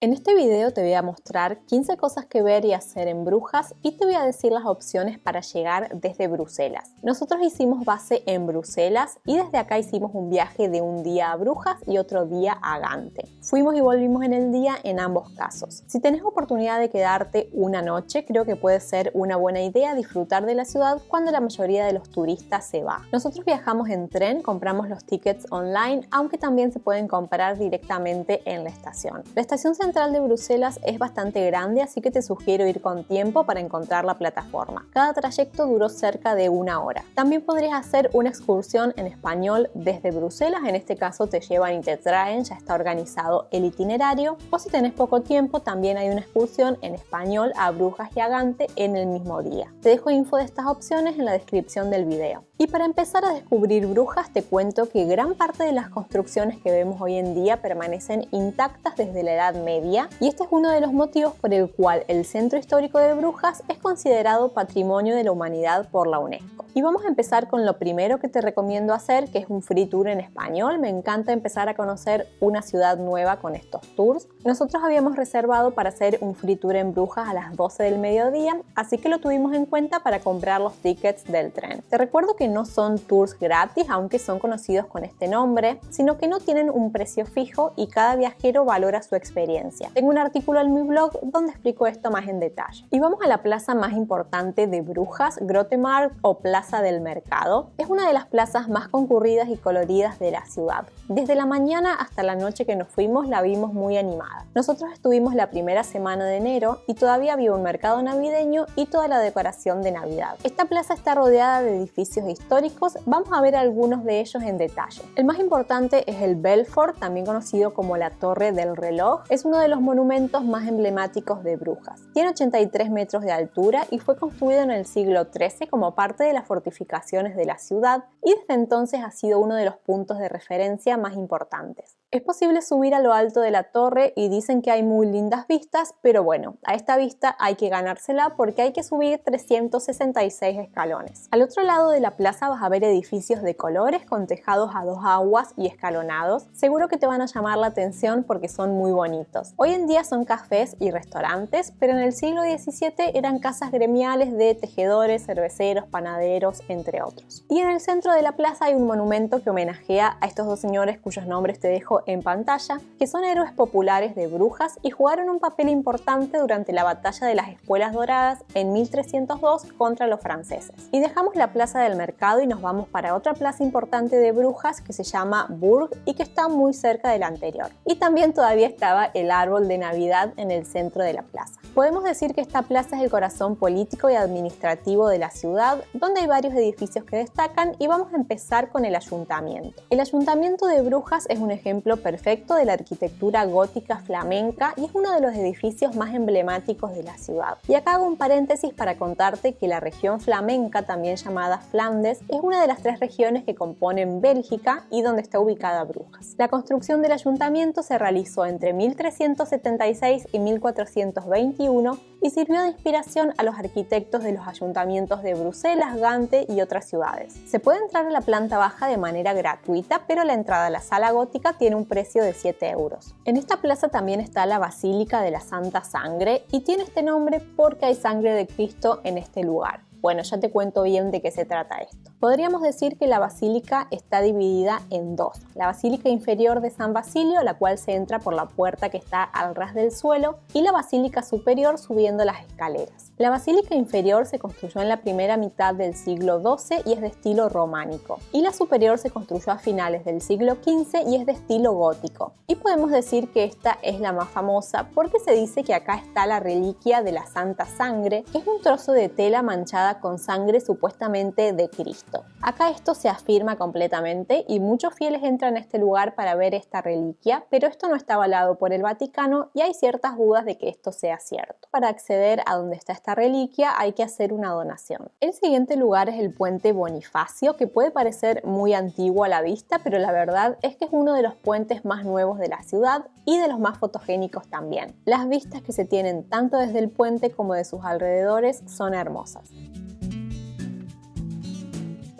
En este video te voy a mostrar 15 cosas que ver y hacer en Brujas y te voy a decir las opciones para llegar desde Bruselas. Nosotros hicimos base en Bruselas y desde acá hicimos un viaje de un día a Brujas y otro día a Gante. Fuimos y volvimos en el día en ambos casos. Si tenés oportunidad de quedarte una noche, creo que puede ser una buena idea disfrutar de la ciudad cuando la mayoría de los turistas se va. Nosotros viajamos en tren, compramos los tickets online, aunque también se pueden comprar directamente en la estación. La estación central de Bruselas es bastante grande, así que te sugiero ir con tiempo para encontrar la plataforma. Cada trayecto duró cerca de una hora. También podrías hacer una excursión en español desde Bruselas, en este caso te llevan y te traen, ya está organizado el itinerario. O si tenés poco tiempo, también hay una excursión en español a Brujas y a Gante en el mismo día. Te dejo info de estas opciones en la descripción del video. Y para empezar a descubrir Brujas, te cuento que gran parte de las construcciones que vemos hoy en día permanecen intactas desde la Edad Media, y este es uno de los motivos por el cual el centro histórico de Brujas es considerado Patrimonio de la Humanidad por la UNESCO. Y vamos a empezar con lo primero que te recomiendo hacer, que es un free tour en español. Me encanta empezar a conocer una ciudad nueva con estos tours. Nosotros habíamos reservado para hacer un free tour en Brujas a las 12 del mediodía, así que lo tuvimos en cuenta para comprar los tickets del tren. Te recuerdo que no son tours gratis, aunque son conocidos con este nombre, sino que no tienen un precio fijo y cada viajero valora su experiencia. Tengo un artículo en mi blog donde explico esto más en detalle. Y vamos a la plaza más importante de Brujas, Grote Markt o Plaza del Mercado. Es una de las plazas más concurridas y coloridas de la ciudad. Desde la mañana hasta la noche que nos fuimos la vimos muy animada. Nosotros estuvimos la primera semana de enero y todavía había un mercado navideño y toda la decoración de Navidad. Esta plaza está rodeada de edificios históricos, vamos a ver algunos de ellos en detalle. El más importante es el Belfort, también conocido como la Torre del Reloj. Es uno de los monumentos más emblemáticos de Brujas. Tiene 83 metros de altura y fue construido en el siglo XIII como parte de las fortificaciones de la ciudad y desde entonces ha sido uno de los puntos de referencia más importantes. Es posible subir a lo alto de la torre y dicen que hay muy lindas vistas, pero bueno, a esta vista hay que ganársela porque hay que subir 366 escalones. Al otro lado de la plaza vas a ver edificios de colores con tejados a dos aguas y escalonados. Seguro que te van a llamar la atención porque son muy bonitos. Hoy en día son cafés y restaurantes, pero en el siglo XVII eran casas gremiales de tejedores, cerveceros, panaderos, entre otros. Y en el centro de la plaza hay un monumento que homenajea a estos dos señores cuyos nombres te dejo en pantalla, que son héroes populares de Brujas y jugaron un papel importante durante la batalla de las Espuelas Doradas en 1302 contra los franceses. Y dejamos la plaza del mercado y nos vamos para otra plaza importante de Brujas que se llama Burg y que está muy cerca de la anterior. Y también todavía estaba el árbol de Navidad en el centro de la plaza. Podemos decir que esta plaza es el corazón político y administrativo de la ciudad, donde hay varios edificios que destacan, y vamos a empezar con el ayuntamiento. El ayuntamiento de Brujas es un ejemplo perfecto de la arquitectura gótica flamenca y es uno de los edificios más emblemáticos de la ciudad. Y acá hago un paréntesis para contarte que la región flamenca, también llamada Flandes, es una de las 3 regiones que componen Bélgica y donde está ubicada Brujas. La construcción del ayuntamiento se realizó entre 1376 y 1421 y sirvió de inspiración a los arquitectos de los ayuntamientos de Bruselas, Gante y otras ciudades. Se puede entrar a la planta baja de manera gratuita, pero la entrada a la sala gótica tiene un precio de 7 euros. En esta plaza también está la Basílica de la Santa Sangre y tiene este nombre porque hay sangre de Cristo en este lugar. Bueno, ya te cuento bien de qué se trata esto. Podríamos decir que la basílica está dividida en dos. La basílica inferior de San Basilio, la cual se entra por la puerta que está al ras del suelo, y la basílica superior subiendo las escaleras. La basílica inferior se construyó en la primera mitad del siglo XII y es de estilo románico, y la superior se construyó a finales del siglo XV y es de estilo gótico. Y podemos decir que esta es la más famosa porque se dice que acá está la reliquia de la Santa Sangre, que es un trozo de tela manchada con sangre supuestamente de Cristo. Acá esto se afirma completamente y muchos fieles entran a este lugar para ver esta reliquia, pero esto no está avalado por el Vaticano y hay ciertas dudas de que esto sea cierto. Para acceder a donde está esta reliquia hay que hacer una donación. El siguiente lugar es el puente Bonifacio, que puede parecer muy antiguo a la vista, pero la verdad es que es uno de los puentes más nuevos de la ciudad y de los más fotogénicos también. Las vistas que se tienen tanto desde el puente como de sus alrededores son hermosas.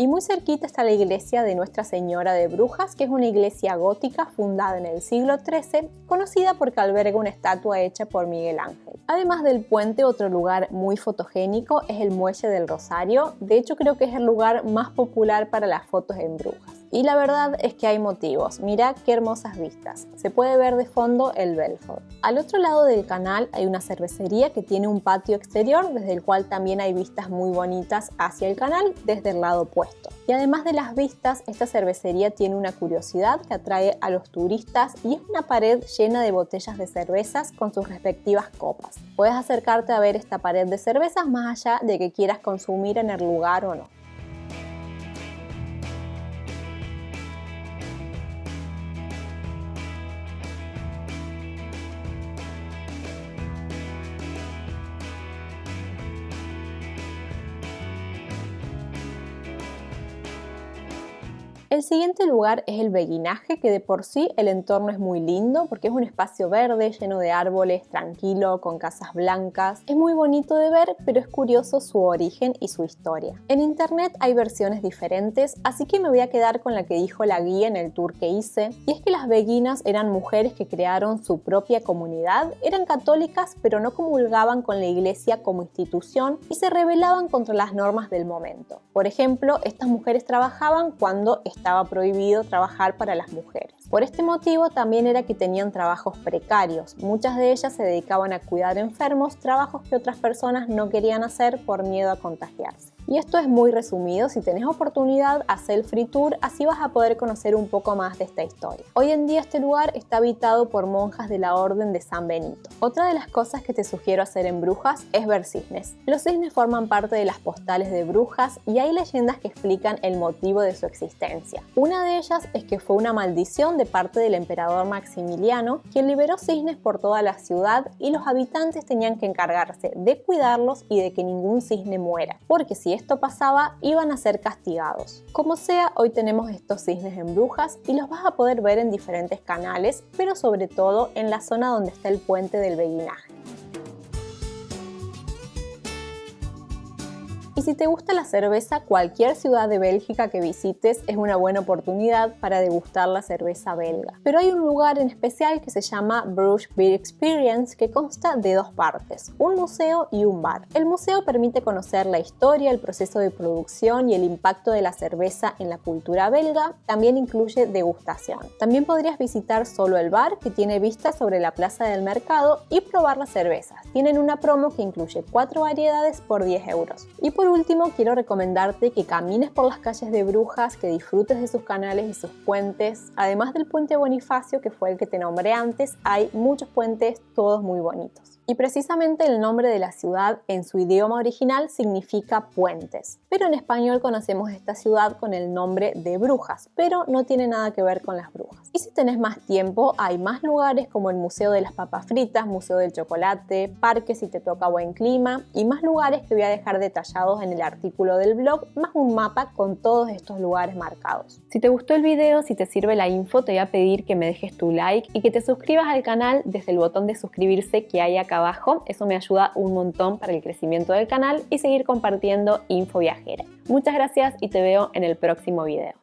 Y muy cerquita está la iglesia de Nuestra Señora de Brujas, que es una iglesia gótica fundada en el siglo XIII, conocida porque alberga una estatua hecha por Miguel Ángel. Además del puente, otro lugar muy fotogénico es el Muelle del Rosario. De hecho, creo que es el lugar más popular para las fotos en Brujas. Y la verdad es que hay motivos. Mirá qué hermosas vistas. Se puede ver de fondo el Belfort. Al otro lado del canal hay una cervecería que tiene un patio exterior desde el cual también hay vistas muy bonitas hacia el canal desde el lado opuesto. Y además de las vistas, esta cervecería tiene una curiosidad que atrae a los turistas y es una pared llena de botellas de cervezas con sus respectivas copas. Puedes acercarte a ver esta pared de cervezas más allá de que quieras consumir en el lugar o no. El siguiente lugar es el Beguinaje, que de por sí el entorno es muy lindo porque es un espacio verde, lleno de árboles, tranquilo, con casas blancas. Es muy bonito de ver, pero es curioso su origen y su historia. En internet hay versiones diferentes, así que me voy a quedar con la que dijo la guía en el tour que hice, y es que las beguinas eran mujeres que crearon su propia comunidad, eran católicas pero no comulgaban con la iglesia como institución y se rebelaban contra las normas del momento. Por ejemplo, estas mujeres trabajaban cuando estaba prohibido trabajar para las mujeres. Por este motivo también era que tenían trabajos precarios. Muchas de ellas se dedicaban a cuidar enfermos, trabajos que otras personas no querían hacer por miedo a contagiarse. Y esto es muy resumido. Si tenés oportunidad, haz el free tour, así vas a poder conocer un poco más de esta historia. Hoy en día este lugar está habitado por monjas de la Orden de San Benito. Otra de las cosas que te sugiero hacer en Brujas es ver cisnes. Los cisnes forman parte de las postales de Brujas y hay leyendas que explican el motivo de su existencia. Una de ellas es que fue una maldición de parte del emperador Maximiliano, quien liberó cisnes por toda la ciudad y los habitantes tenían que encargarse de cuidarlos y de que ningún cisne muera, porque si esto pasaba, iban a ser castigados. Como sea, hoy tenemos estos cisnes en Brujas y los vas a poder ver en diferentes canales, pero sobre todo en la zona donde está el puente del Beguinaje. Y si te gusta la cerveza, cualquier ciudad de Bélgica que visites es una buena oportunidad para degustar la cerveza belga. Pero hay un lugar en especial que se llama Bruges Beer Experience, que consta de dos partes, un museo y un bar. El museo permite conocer la historia, el proceso de producción y el impacto de la cerveza en la cultura belga. También incluye degustación. También podrías visitar solo el bar, que tiene vistas sobre la plaza del mercado, y probar las cervezas. Tienen una promo que incluye 4 variedades por 10 euros. Y por último, quiero recomendarte que camines por las calles de Brujas, que disfrutes de sus canales y sus puentes. Además del puente Bonifacio, que fue el que te nombré antes, hay muchos puentes, todos muy bonitos. Y precisamente el nombre de la ciudad en su idioma original significa puentes. Pero en español conocemos esta ciudad con el nombre de Brujas, pero no tiene nada que ver con las brujas. Y si tenés más tiempo, hay más lugares como el Museo de las Papas Fritas, Museo del Chocolate, parques si te toca buen clima, y más lugares que voy a dejar detallados en el artículo del blog, más un mapa con todos estos lugares marcados. Si te gustó el video, si te sirve la info, te voy a pedir que me dejes tu like y que te suscribas al canal desde el botón de suscribirse que hay acá abajo. Eso me ayuda un montón para el crecimiento del canal y seguir compartiendo info viajera. Muchas gracias y te veo en el próximo video.